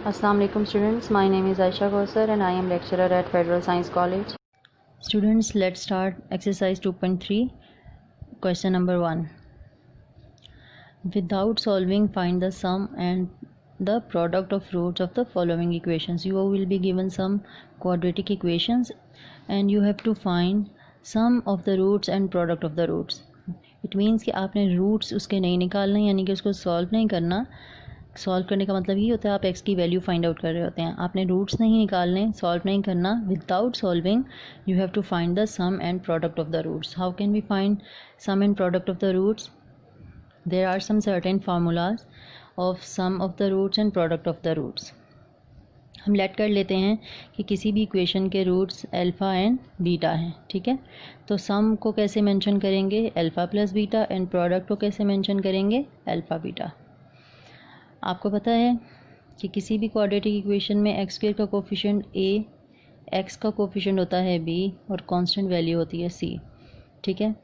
Assalamu alaikum students, my name is Aisha Kausar and I am lecturer at Federal Science College. Students, let's start exercise 2.3, question number 1. Without solving, find the sum and the product of roots of the following equations. You will be given some quadratic equations and you have to find sum of the roots and product of the roots. It means कि आपने roots उसके नहीं निकालने, यानी कि उसको solve नहीं करना. सॉल्व करने का मतलब ये होता है आप x की वैल्यू फाइंड आउट कर रहे होते हैं. आपने रूट्स नहीं निकालने, सॉल्व नहीं करना. Without solving you have to find the sum and product of the roots. How can we find sum and product of the roots? There are some certain formulas of sum of the roots and product of the roots. हम let कर लेते हैं कि किसी भी equation के roots alpha and beta हैं. ठीक है, तो सम को कैसे मेंशन करेंगे? Alpha plus beta. And product को कैसे मेंशन करेंगे? Alpha beta. आपको पता है कि किसी भी क्वाड्रेटिक इक्वेशन में एक्स स्क्वायर का कोफिशिएंट a, एक्स का कोफिशिएंट होता है b और कांस्टेंट वैल्यू होती है c. ठीक है,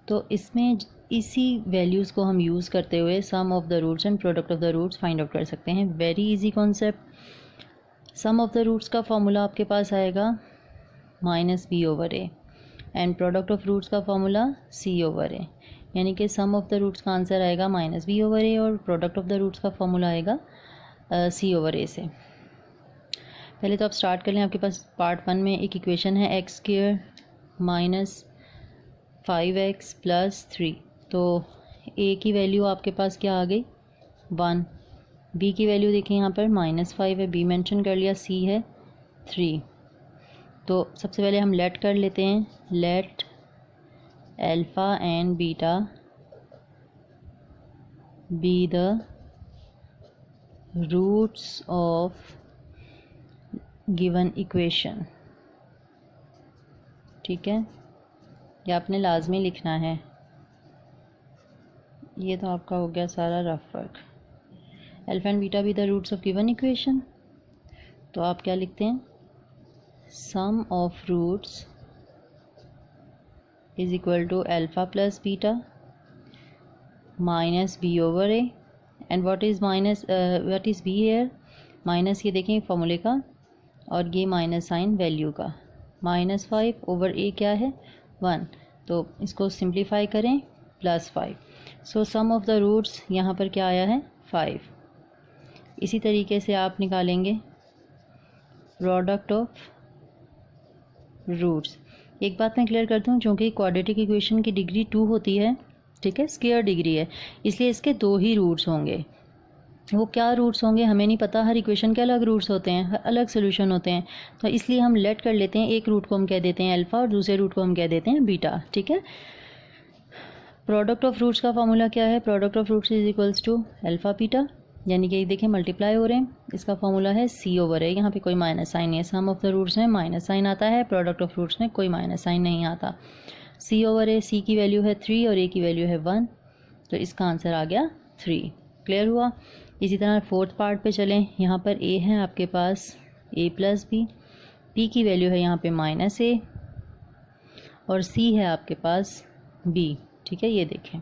तो इसमें इसी वैल्यूज़ को हम यूज़ करते हुए sum of the roots and product of the roots find out कर सकते हैं. Very easy concept. Sum of the roots का फॉर्मूला आपके पास आएगा -b/a and product of roots का फॉर्मूला c/a, यानी कि सम ऑफ द रूट्स का आंसर आएगा -b/a और प्रोडक्ट ऑफ द रूट्स का फॉर्मूला आएगा c/a से. पहले तो आप स्टार्ट कर लें. आपके पास पार्ट 1 में एक इक्वेशन है x² - 5x + 3. तो a की वैल्यू आपके पास क्या आ गई? 1. b की वैल्यू देखें यहाँ पर -5 है, b मेंशन कर लिया, c है 3. तो सबसे पहले हम लेट कर लेते हैं. Late alpha and beta be the roots of given equation. ठीक है, ये आपने लाजमी लिखना है. ये तो आपका हो गया सारा rough work. Alpha and beta be the roots of given equation. तो आप क्या लिखते हैं? Sum of roots is equal to alpha plus beta -b/a. And what is b here? Minus, ये देखें फॉर्मूले का, और ये माइनस साइन वैल्यू का. -5/a क्या है? 1. तो इसको सिंप्लीफाई करें, +5. सो सम ऑफ द रूट्स यहाँ पर क्या आया है? 5. इसी तरीके से आप निकालेंगे प्रोडक्ट ऑफ रूट्स. एक बात मैं क्लियर करता हूँ, चूँकि क्वाड्रेटिक इक्वेशन की डिग्री 2 होती है, ठीक है, स्क्वायर डिग्री है, इसलिए इसके 2 ही रूट्स होंगे. वो क्या रूट्स होंगे हमें नहीं पता. हर इक्वेशन के अलग रूट्स होते हैं, अलग सोल्यूशन होते हैं. तो इसलिए हम लेट कर लेते हैं. एक रूट को हम कह देते हैं अल्फ़ा और दूसरे रूट को हम कह देते हैं बीटा. ठीक है, प्रोडक्ट ऑफ रूट्स का फॉर्मूला क्या है? Product of roots is equals to alpha beta, यानी कि देखें मल्टीप्लाई हो रहे हैं. इसका फॉर्मूला है c/a. यहाँ पे कोई माइनस साइन नहीं है. सम ऑफ द रूट्स में माइनस साइन आता है, प्रोडक्ट ऑफ रूट्स में कोई माइनस साइन नहीं आता. c/a, c की वैल्यू है 3 और a की वैल्यू है 1, तो इसका आंसर आ गया 3. क्लियर हुआ? इसी तरह फोर्थ पार्ट पे चलें. यहाँ पर a है आपके पास a + b, p की वैल्यू है यहाँ पे -a और c है आपके पास b. ठीक है, ये देखें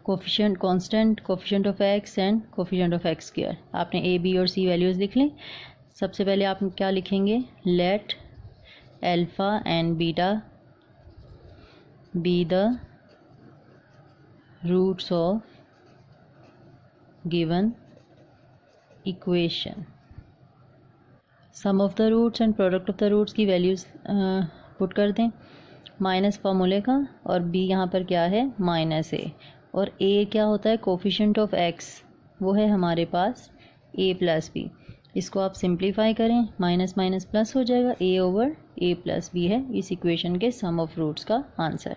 coefficient constant, coefficient of x and coefficient of x². आपने a, b और c वैल्यूज़ लिख लें. सबसे पहले आप क्या लिखेंगे? Late alpha and beta be the roots of given equation. sum of the roots and product of the roots की वैल्यूज़ पुट कर दें. माइनस फार्मूले का, और b यहाँ पर क्या है? -a, और a क्या होता है? कोफिशिएंट ऑफ x, वो है हमारे पास a + b. इसको आप सिंप्लीफाई करें, माइनस माइनस प्लस हो जाएगा, a/a + b है इस इक्वेशन के सम ऑफ रूट्स का आंसर.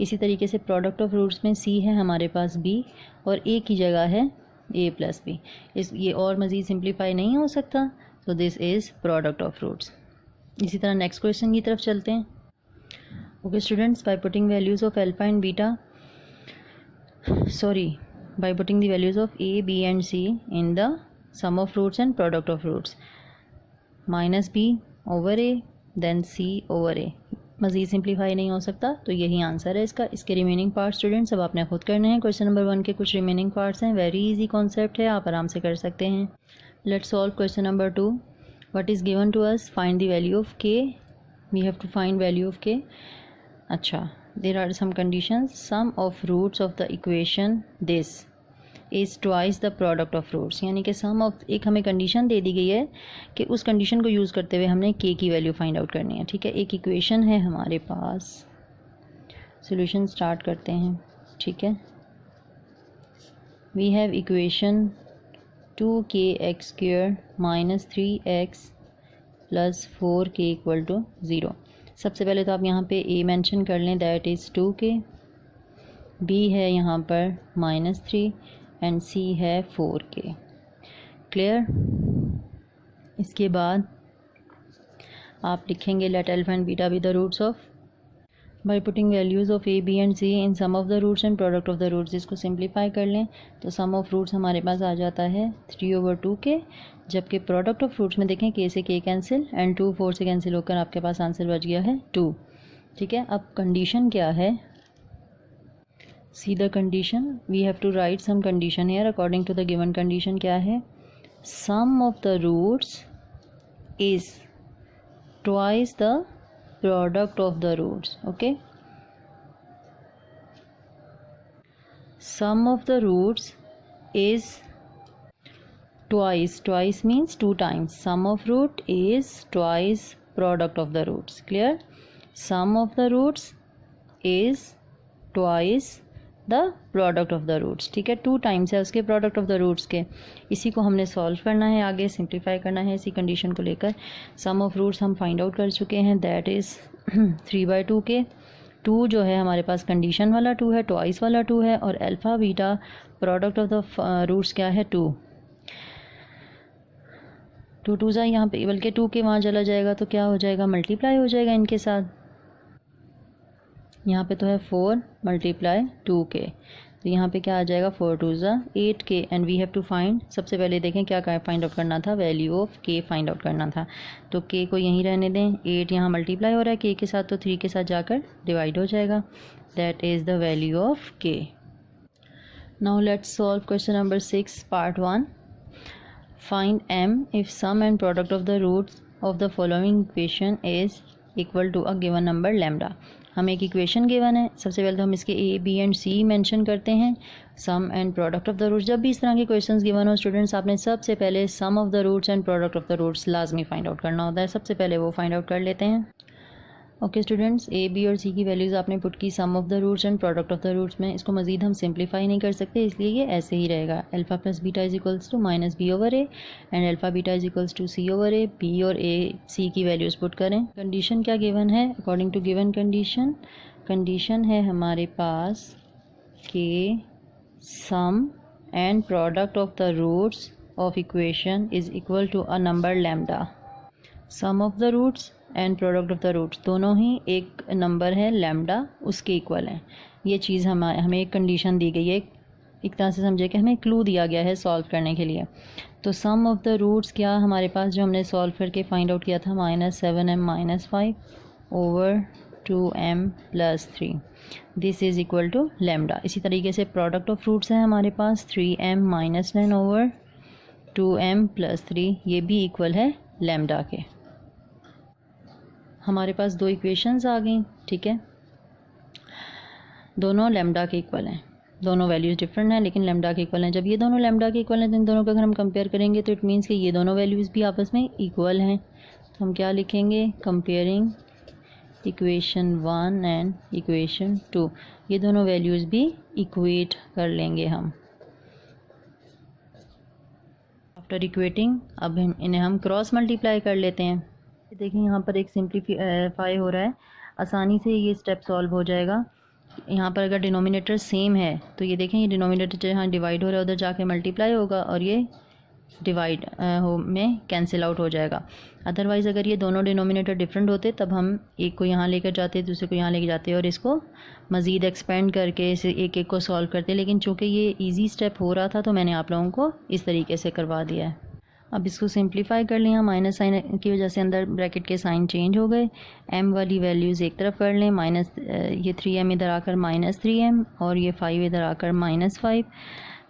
इसी तरीके से प्रोडक्ट ऑफ रूट्स में c है हमारे पास b और a की जगह है a + b. ये और मज़ीद सिंप्लीफाई नहीं हो सकता, तो this is product of roots. इसी तरह नेक्स्ट क्वेश्चन की तरफ चलते हैं. Okay students, by putting values of alpha and beta, by putting the values of a, b and c in the sum of roots and product of roots, -b/a then c/a. मज़ीद simplify नहीं हो सकता, तो यही answer है इसका. इसके remaining part students अब आपने खुद करने हैं. क्वेश्चन नंबर 1 के कुछ रिमेनिंग पार्ट्स हैं. वेरी इजी कॉन्सेप्ट है, आप आराम से कर सकते हैं. Let's solve question number 2. What is given to us? Find the value of k. We have to find value of k. अच्छा, there are some conditions. Sum of roots of the equation this is twice the product of roots. यानी कि sum of, एक हमें condition दे दी गई है कि उस condition को यूज़ करते हुए हमने k की वैल्यू फाइंड आउट करनी है. ठीक है, एक इक्वेशन है हमारे पास. सोल्यूशन स्टार्ट करते हैं. ठीक है, we have equation 2kx² - 3x + 4k = 0. सबसे पहले तो आप यहाँ पे a मेंशन कर लें, दैट इज़ 2k, b है यहाँ पर -3 एंड c है 4k. क्लियर. इसके बाद आप लिखेंगे let alpha and beta be the roots of, by putting values of a B and c in sum of the roots and product of the roots. इसको simplify कर लें तो सम of roots हमारे पास आ जाता है 3/2k, जबकि प्रोडक्ट ऑफ रूट्स में देखें k से k कैंसिल एंड 2 4 से कैंसिल होकर आपके पास आंसर बच गया है 2. ठीक है, अब कंडीशन क्या है? See the condition. We have to write some condition here according to the given condition. क्या है? Sum of the roots is twice the product of the roots. Okay, sum of the roots is twice means 2 times. Sum of root is twice product of the roots. Clear? Sum of the roots is twice the product of the roots. ठीक है, 2 times है उसके product of the roots के. इसी को हमने solve करना है, आगे सिंप्लीफाई करना है इसी कंडीशन को लेकर. सम ऑफ रूट्स हम फाइंड आउट कर चुके हैं, दैट इज़ 3/2k. 2 जो है हमारे पास कंडीशन वाला 2 है, ट्वाइस वाला 2 है, और alpha beta product of the roots क्या है 2. 2 2 यहाँ पे, बल्कि 2k वहाँ चला जाएगा तो क्या हो जाएगा? मल्टीप्लाई हो जाएगा इनके साथ. यहाँ पे तो है 4 × 2k, तो यहाँ पे क्या आ जाएगा? 4 2 8k. And we have to find, सबसे पहले देखें क्या फाइंड आउट करना था? Value of k find out करना था. तो k को यहीं रहने दें. 8 यहाँ मल्टीप्लाई हो रहा है k के साथ, तो 3 के साथ जाकर डिवाइड हो जाएगा. That is the value of k. Now let's solve question number 6 part 1. Find m if sum and product of the roots of the following equation is equal to a given number lambda. हमें एक equation given है. सबसे पहले तो हम इसके A B and C mention करते हैं, sum and product of the roots. जब भी इस तरह के क्वेश्चंस गिवन हो स्टूडेंट्स, आपने सबसे पहले sum of the roots and product of the roots लाजमी फाइंड आउट करना होता है. सबसे पहले वो फाइंड आउट कर लेते हैं. ओके स्टूडेंट्स, ए बी और सी की वैल्यूज़ आपने पुट की sum of the roots and product of the roots में. इसको मजीद हम सिंप्लीफाई नहीं कर सकते, इसलिए ये ऐसे ही रहेगा. Alpha plus beta is equals to -b/a and alpha beta is equals to c/a. B और ए सी की वैल्यूज़ पुट करें. कंडीशन क्या गिवन है? अकॉर्डिंग टू गिवन कंडीशन है हमारे पास कि sum and product of the roots of equation is equal to a number lambda. Sum of the roots and product of the roots दोनों ही एक नंबर है लैम्डा, उसके इक्वल है. ये चीज़ हमें एक कंडीशन दी गई है, एक तरह से समझे कि हमें क्लू दिया गया है सॉल्व करने के लिए. तो सम ऑफ द रूट्स क्या हमारे पास जो हमने सॉल्व करके फाइंड आउट किया था, -7m - 5 / 2m + 3. This is equal to lambda. इसी तरीके से प्रोडक्ट ऑफ रूट्स है हमारे पास 3m - 9 / 2m + 3. ये भी इक्वल है लैम्डा के. हमारे पास 2 इक्वेशंस आ गई. ठीक है, दोनों लैम्डा के इक्वल हैं. दोनों वैल्यूज़ डिफरेंट हैं लेकिन लैम्डा के इक्वल हैं. जब ये दोनों लैम्डा के इक्वल हैं तो इन दोनों को अगर हम कंपेयर करेंगे तो इट मीन्स कि ये दोनों वैल्यूज़ भी आपस में इक्वल हैं. तो हम क्या लिखेंगे? Comparing equation 1 and equation 2. ये दोनों वैल्यूज़ भी इक्वेट कर लेंगे हम. आफ्टर इक्वेटिंग अब इन्हें हम क्रॉस मल्टीप्लाई कर लेते हैं. देखिए यहाँ पर एक सिंप्लीफाई हो रहा है, आसानी से ये स्टेप सॉल्व हो जाएगा. यहाँ पर अगर डिनोमिनेटर सेम है तो ये देखें, ये डिनोमिनेटर जहाँ डिवाइड हो रहा है उधर जाके मल्टीप्लाई होगा और ये डिवाइड में कैंसिल आउट हो जाएगा. अदरवाइज़ अगर ये दोनों डिनोमिनेटर डिफरेंट होते तब हम एक को यहाँ लेकर जाते, दूसरे को यहाँ लेकर जाते और इसको मज़ीद एक्सपेंड करके इसे एक एक को सॉल्व करते. लेकिन चूँकि ये इजी स्टेप हो रहा था तो मैंने आप लोगों को इस तरीके से करवा दिया है. अब इसको सिंप्लीफाई कर लिया, माइनस साइन की वजह से अंदर ब्रैकेट के साइन चेंज हो गए. m वाली वैल्यूज़ एक तरफ कर लें, ये 3m इधर आकर -3m और ये 5 इधर आकर -5.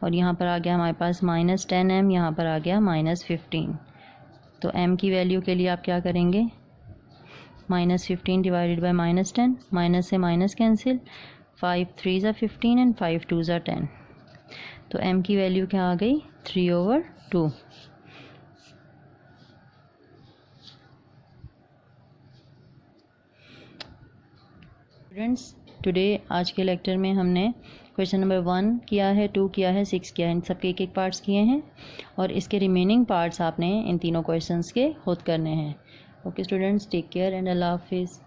और यहाँ पर आ गया हमारे पास -10m, यहाँ पर आ गया -15। तो m की वैल्यू के लिए आप क्या करेंगे, -15 डिवाइडेड बाय -10, माइनस से माइनस कैंसिल, 5 3 = 15 एंड 5 2 = 10। तो m की वैल्यू क्या आ गई, 3/2। स्टूडेंट्स, टुडे आज के लेक्चर में हमने क्वेश्चन नंबर 1 किया है, 2 किया है, 6 किया है, इन सबके एक पार्ट्स किए हैं और इसके रिमेनिंग पार्ट्स आपने इन तीनों क्वेश्चंस के खुद करने हैं। Okay students, take care and अल्लाह हाफिज़।